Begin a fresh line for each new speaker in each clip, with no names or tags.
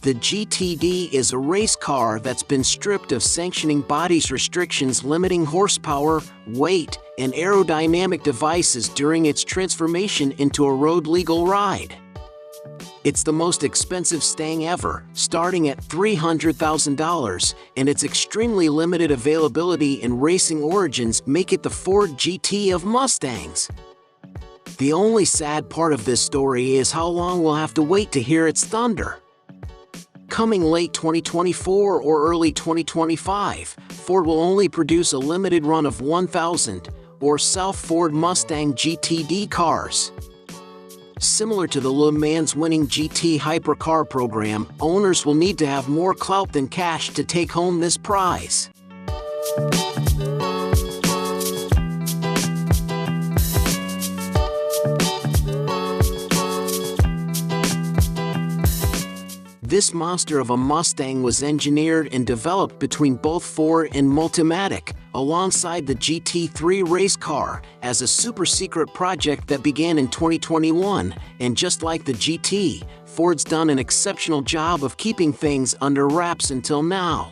The GTD is a race car that's been stripped of sanctioning body's restrictions limiting horsepower, weight, and aerodynamic devices during its transformation into a road-legal ride. It's the most expensive Mustang ever, starting at $300,000, and its extremely limited availability and racing origins make it the Ford GT of Mustangs. The only sad part of this story is how long we'll have to wait to hear its thunder. Coming late 2024 or early 2025, Ford will only produce a limited run of 1,000 or South Ford Mustang GTD cars. Similar to the Le Mans winning GT hypercar program, owners will need to have more clout than cash to take home this prize. This monster of a Mustang was engineered and developed between both Ford and Multimatic, alongside the GT3 race car, as a super-secret project that began in 2021, and just like the GT, Ford's done an exceptional job of keeping things under wraps until now.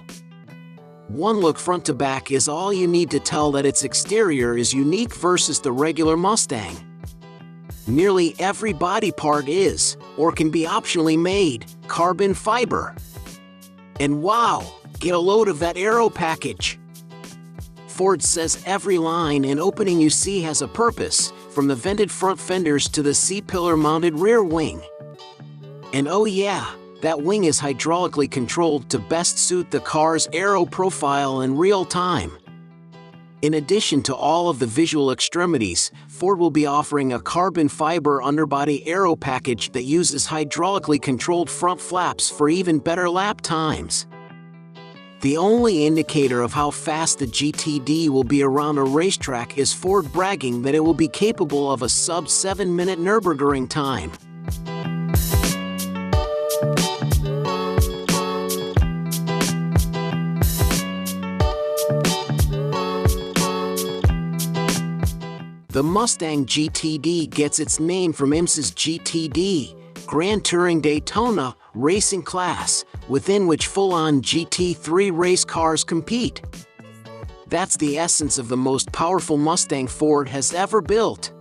One look front to back is all you need to tell that its exterior is unique versus the regular Mustang. Nearly every body part is, or can be optionally made, carbon fiber. And wow, get a load of that aero package! Ford says every line and opening you see has a purpose, from the vented front fenders to the C-pillar mounted rear wing. And oh yeah, that wing is hydraulically controlled to best suit the car's aero profile in real time. In addition to all of the visual extremities, Ford will be offering a carbon fiber underbody aero package that uses hydraulically controlled front flaps for even better lap times. The only indicator of how fast the GTD will be around a racetrack is Ford bragging that it will be capable of a sub-7-minute Nürburgring time. The Mustang GTD gets its name from IMSA's GTD, Grand Touring Daytona, racing class, within which full-on GT3 race cars compete. That's the essence of the most powerful Mustang Ford has ever built.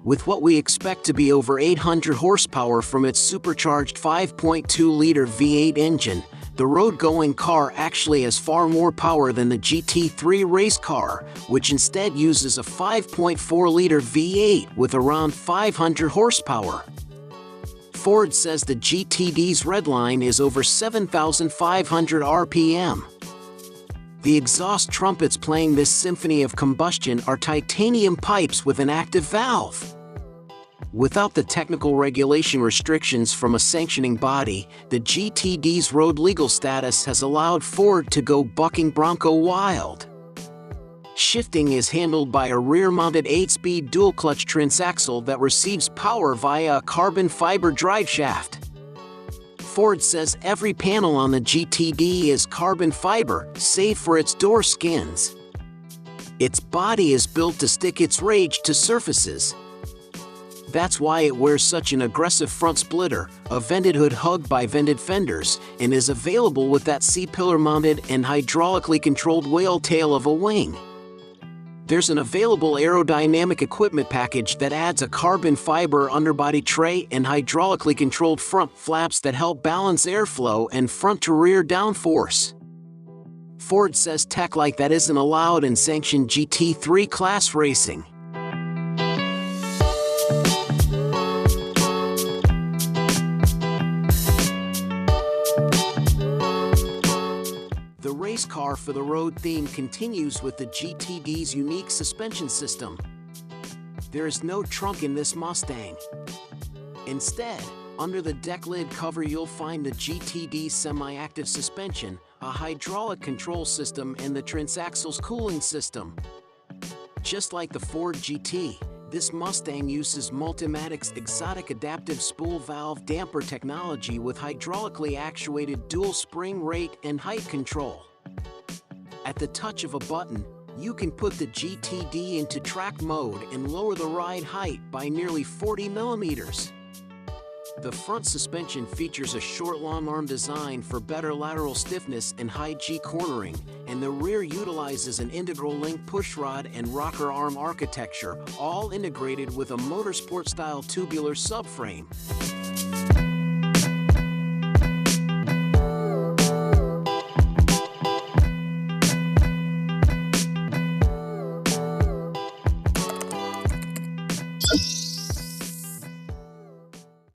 With what we expect to be over 800 horsepower from its supercharged 5.2-liter V8 engine, the road-going car actually has far more power than the GT3 race car, which instead uses a 5.4-liter V8 with around 500 horsepower. Ford says the GTD's redline is over 7,500 RPM. The exhaust trumpets playing this symphony of combustion are titanium pipes with an active valve. Without the technical regulation restrictions from a sanctioning body, the GTD's road legal status has allowed Ford to go bucking Bronco wild. Shifting is handled by a rear-mounted 8-speed dual-clutch transaxle that receives power via a carbon fiber driveshaft. Ford says every panel on the GTD is carbon fiber, save for its door skins. Its body is built to stick its rage to surfaces. That's why it wears such an aggressive front splitter, a vented hood hugged by vented fenders, and is available with that C-pillar mounted and hydraulically controlled whale tail of a wing. There's an available aerodynamic equipment package that adds a carbon fiber underbody tray and hydraulically controlled front flaps that help balance airflow and front-to-rear downforce. Ford says tech like that isn't allowed in sanctioned GT3 class racing. The race car for the road theme continues with the GTD's unique suspension system. There is no trunk in this Mustang. Instead, under the deck lid cover you'll find the GTD's semi-active suspension, a hydraulic control system, and the transaxle's cooling system. Just like the Ford GT, this Mustang uses Multimatic's exotic adaptive spool valve damper technology with hydraulically actuated dual spring rate and height control. At the touch of a button, you can put the GTD into track mode and lower the ride height by nearly 40 millimeters. The front suspension features a short long arm design for better lateral stiffness and high G cornering, and the rear utilizes an integral link pushrod and rocker arm architecture, all integrated with a motorsport-style tubular subframe.